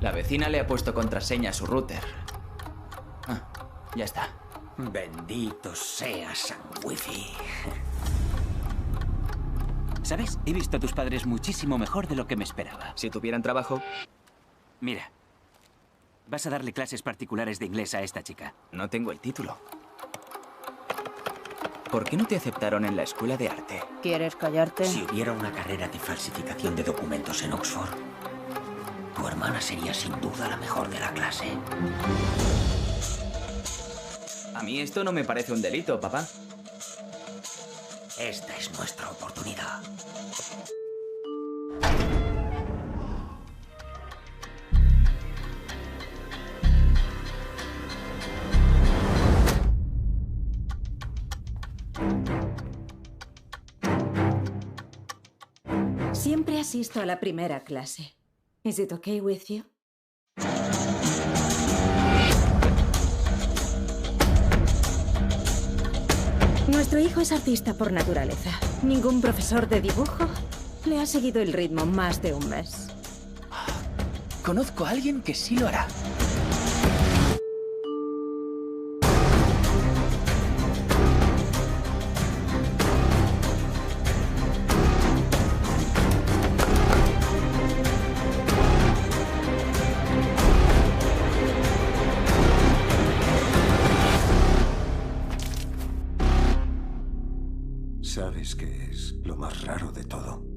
La vecina le ha puesto contraseña a su router. Ah, ya está. Bendito sea San Wifi. ¿Sabes? He visto a tus padres muchísimo mejor de lo que me esperaba. Si tuvieran trabajo, Mira, vas a darle clases particulares de inglés a esta chica. no tengo el título. ¿Por qué no te aceptaron en la escuela de arte? ¿Quieres callarte? Si hubiera una carrera de falsificación de documentos en Oxford, tu hermana sería sin duda la mejor de la clase. A mí esto no me parece un delito, papá. Esta es nuestra oportunidad. Siempre asisto a la primera clase. Is it okay with you? Nuestro hijo es artista por naturaleza. Ningún profesor de dibujo le ha seguido el ritmo más de un mes. Conozco a alguien que sí lo hará. ¿Sabes qué es lo más raro de todo?